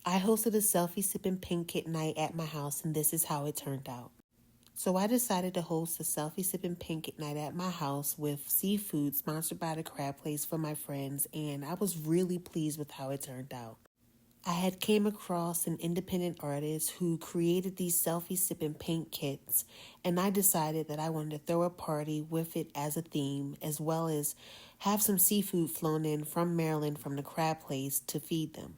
I hosted a Selfie Sip Paint Kit night at my house, and this is how it turned out. So I decided to host a Selfie Sip Paint Kit night at my house with seafood sponsored by the Crab Place for my friends, and I was really pleased with how it turned out. I had came across an independent artist who created these Selfie Sip Paint Kits, and I decided that I wanted to throw a party with it as a theme, as well as have some seafood flown in from Maryland from the Crab Place to feed them.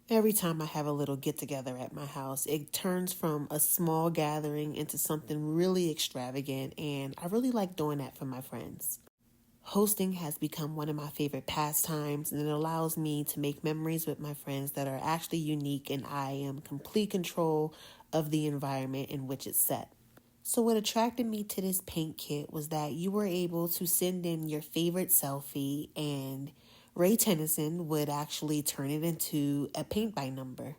Every time I have a little get together at my house, it turns from a small gathering into something really extravagant, and I really like doing that for my friends. Hosting has become one of my favorite pastimes, and it allows me to make memories with my friends that are actually unique, and I am complete control of the environment in which it's set. So what attracted me to this paint kit was that you were able to send in your favorite selfie, and Ray Tennyson would actually turn it into a paint by number.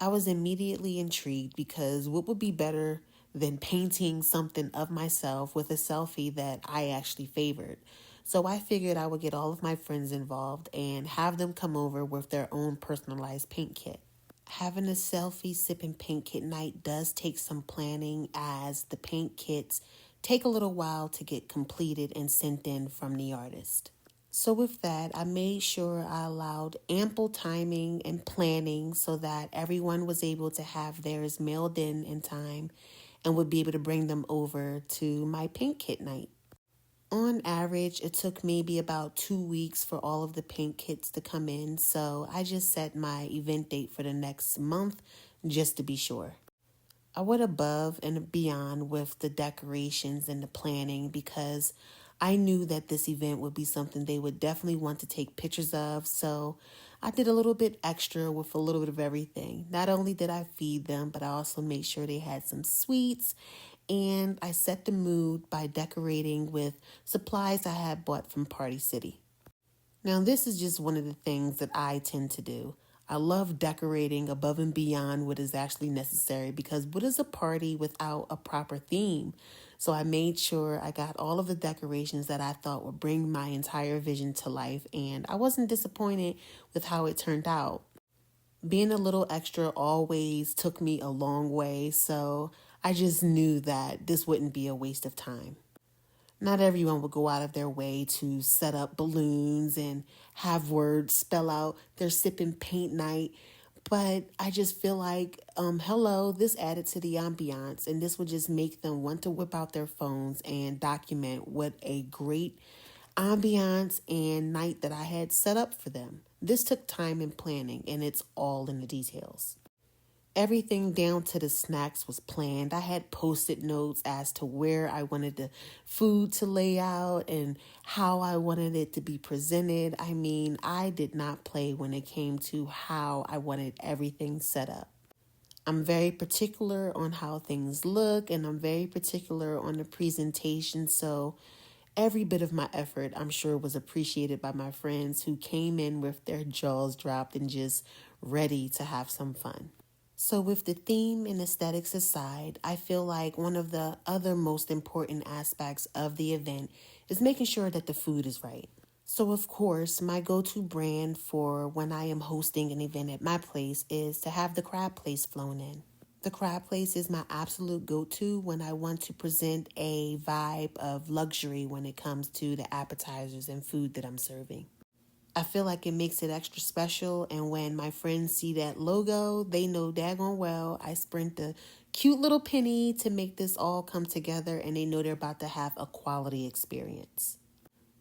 I was immediately intrigued because what would be better than painting something of myself with a selfie that I actually favored? So I figured I would get all of my friends involved and have them come over with their own personalized paint kit. Having a selfie sipping paint kit night does take some planning, as the paint kits take a little while to get completed and sent in from the artist. So with that, I made sure I allowed ample timing and planning so that everyone was able to have theirs mailed in time and would be able to bring them over to my paint kit night. On average, it took maybe about 2 weeks for all of the paint kits to come in, so I just set my event date for the next month just to be sure. I went above and beyond with the decorations and the planning because I knew that this event would be something they would definitely want to take pictures of, so I did a little bit extra with a little bit of everything. Not only did I feed them, but I also made sure they had some sweets, and I set the mood by decorating with supplies I had bought from Party City. Now, this is just one of the things that I tend to do. I love decorating above and beyond what is actually necessary, because what is a party without a proper theme? So I made sure I got all of the decorations that I thought would bring my entire vision to life, and I wasn't disappointed with how it turned out. Being a little extra always took me a long way, so I just knew that this wouldn't be a waste of time. Not everyone would go out of their way to set up balloons and have words spell out their sip and paint night. But I just feel like, hello, this added to the ambiance, and this would just make them want to whip out their phones and document what a great ambiance and night that I had set up for them. This took time and planning, and it's all in the details. Everything down to the snacks was planned. I had post-it notes as to where I wanted the food to lay out and how I wanted it to be presented. I mean, I did not play when it came to how I wanted everything set up. I'm very particular on how things look, and I'm very particular on the presentation. So every bit of my effort, I'm sure, was appreciated by my friends who came in with their jaws dropped and just ready to have some fun. So with the theme and aesthetics aside, I feel like one of the other most important aspects of the event is making sure that the food is right. So of course, my go-to brand for when I am hosting an event at my place is to have the Crab Place flown in. The Crab Place is my absolute go-to when I want to present a vibe of luxury when it comes to the appetizers and food that I'm serving. I feel like it makes it extra special, and when my friends see that logo, they know daggone well I spent a cute little penny to make this all come together, and they know they're about to have a quality experience.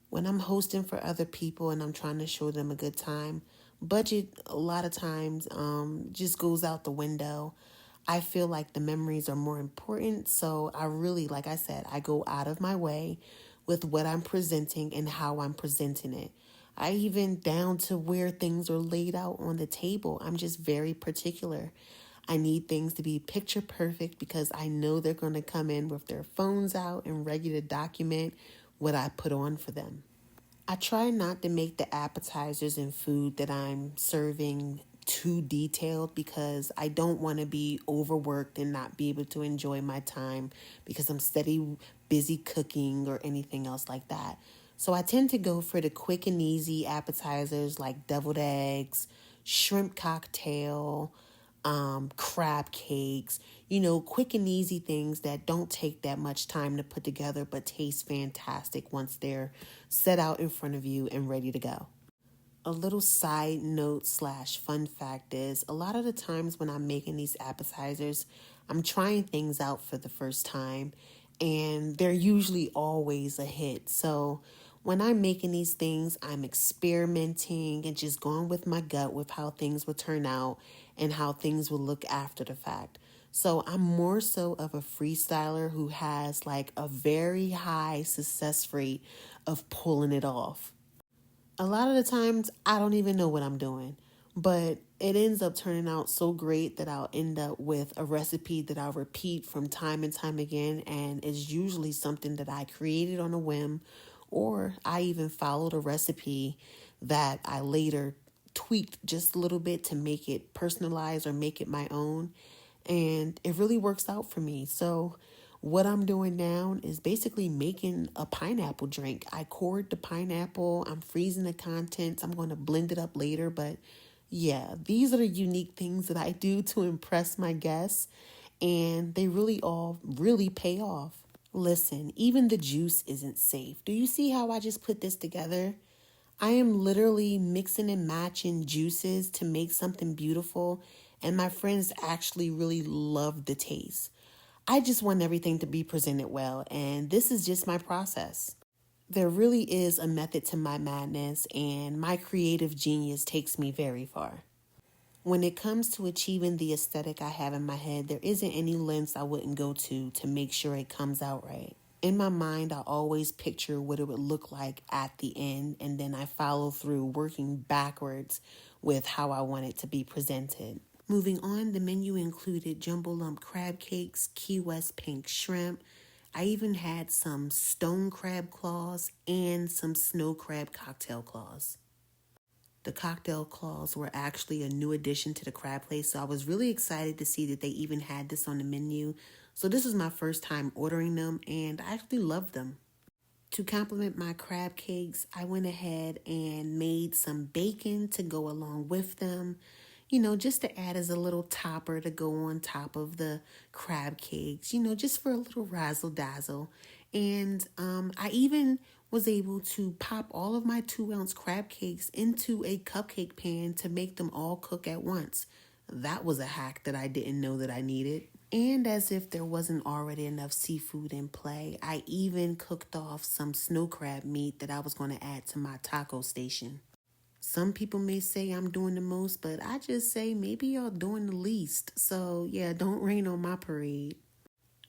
When I'm hosting for other people and I'm trying to show them a good time, budget a lot of times just goes out the window. I feel like the memories are more important, so I really, like I said, I go out of my way with what I'm presenting and how I'm presenting it. I even down to where things are laid out on the table. I'm just very particular. I need things to be picture perfect because I know they're going to come in with their phones out and ready to document what I put on for them. I try not to make the appetizers and food that I'm serving too detailed because I don't want to be overworked and not be able to enjoy my time because I'm steady busy cooking or anything else like that. So I tend to go for the quick and easy appetizers like deviled eggs, shrimp cocktail, crab cakes, quick and easy things that don't take that much time to put together but taste fantastic once they're set out in front of you and ready to go. A little side note slash fun fact is a lot of the times when I'm making these appetizers, I'm trying things out for the first time and they're usually always a hit. So when I'm making these things, I'm experimenting and just going with my gut with how things will turn out and how things will look after the fact. So I'm more so of a freestyler who has like a very high success rate of pulling it off. A lot of the times I don't even know what I'm doing, but it ends up turning out so great that I'll end up with a recipe that I'll repeat from time and time again. And it's usually something that I created on a whim, or I even followed a recipe that I later tweaked just a little bit to make it personalized or make it my own. And it really works out for me. So what I'm doing now is basically making a pineapple drink. I cored the pineapple. I'm freezing the contents. I'm going to blend it up later. But yeah, these are the unique things that I do to impress my guests. And they really all really pay off. Listen, even the juice isn't safe. Do you see how I just put this together? I am literally mixing and matching juices to make something beautiful. And my friends actually really love the taste. I just want everything to be presented well, and this is just my process. There really is a method to my madness, and my creative genius takes me very far. When it comes to achieving the aesthetic I have in my head, there isn't any lengths I wouldn't go to make sure it comes out right. In my mind, I always picture what it would look like at the end, and then I follow through working backwards with how I want it to be presented. Moving on, the menu included jumbo lump crab cakes, Key West pink shrimp. I even had some stone crab claws and some snow crab cocktail claws. The cocktail claws were actually a new addition to the crab place, so I was really excited to see that they even had this on the menu. So this is my first time ordering them, and I actually loved them. To complement my crab cakes, I went ahead and made some bacon to go along with them, just to add as a little topper to go on top of the crab cakes, just for a little razzle dazzle. And I even was able to pop all of my 2-ounce crab cakes into a cupcake pan to make them all cook at once. That was a hack that I didn't know that I needed. And as if there wasn't already enough seafood in play, I even cooked off some snow crab meat that I was going to add to my taco station. Some people may say I'm doing the most, but I just say maybe y'all doing the least. So yeah, don't rain on my parade.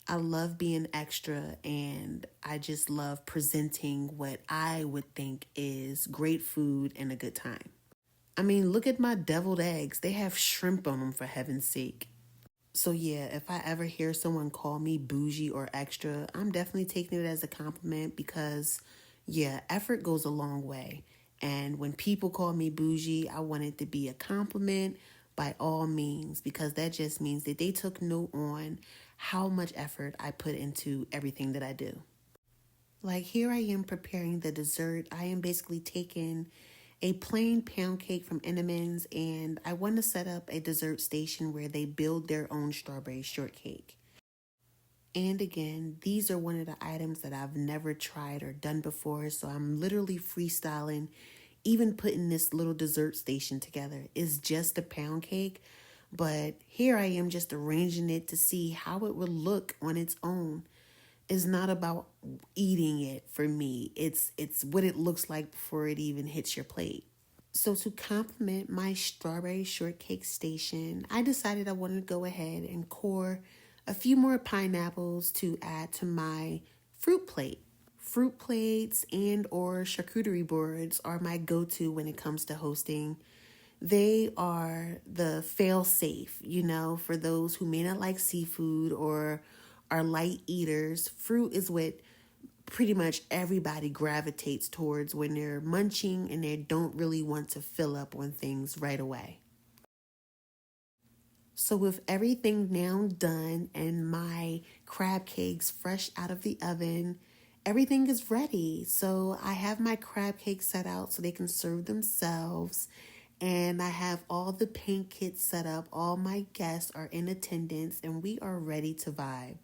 I love being extra, and I just love presenting what I would think is great food and a good time. I mean, look at my deviled eggs. They have shrimp on them, for heaven's sake. So yeah, if I ever hear someone call me bougie or extra, I'm definitely taking it as a compliment because, yeah, effort goes a long way. And when people call me bougie, I want it to be a compliment by all means, because that just means that they took note on how much effort I put into everything that I do. Like here I am preparing the dessert. I am basically taking a plain pound cake from Entenmann's, and I want to set up a dessert station where they build their own strawberry shortcake. And again, these are one of the items that I've never tried or done before, so I'm literally freestyling, even putting this little dessert station together. It's just a pound cake, but here I am just arranging it to see how it would look on its own. It's not about eating it for me. It's what it looks like before it even hits your plate. So to complement my strawberry shortcake station, I decided I wanted to go ahead and core a few more pineapples to add to my fruit plate. Fruit plates and or charcuterie boards are my go-to when it comes to hosting. They are the fail-safe, for those who may not like seafood or are light eaters. Fruit is what pretty much everybody gravitates towards when they're munching and they don't really want to fill up on things right away. So with everything now done and my crab cakes fresh out of the oven, everything is ready. So I have my crab cakes set out so they can serve themselves. And I have all the paint kits set up. All my guests are in attendance and we are ready to vibe.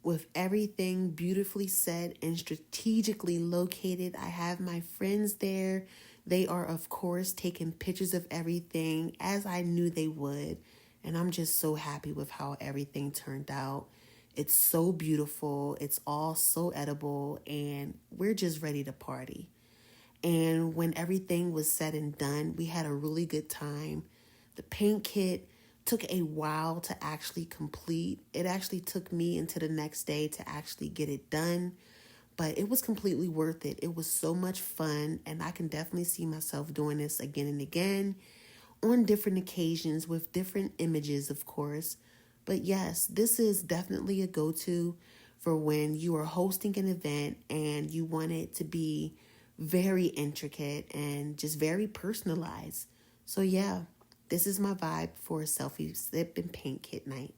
With everything beautifully set and strategically located, I have my friends there. They are, of course, taking pictures of everything as I knew they would. And I'm just so happy with how everything turned out. It's so beautiful. It's all so edible. And we're just ready to party. And when everything was said and done, we had a really good time. The paint kit took a while to actually complete. It actually took me into the next day to actually get it done, but it was completely worth it. It was so much fun, and I can definitely see myself doing this again and again on different occasions with different images, of course. But yes, this is definitely a go-to for when you are hosting an event and you want it to be very intricate and just very personalized. So yeah, this is my vibe for a Selfie Sip and Paint Kit night.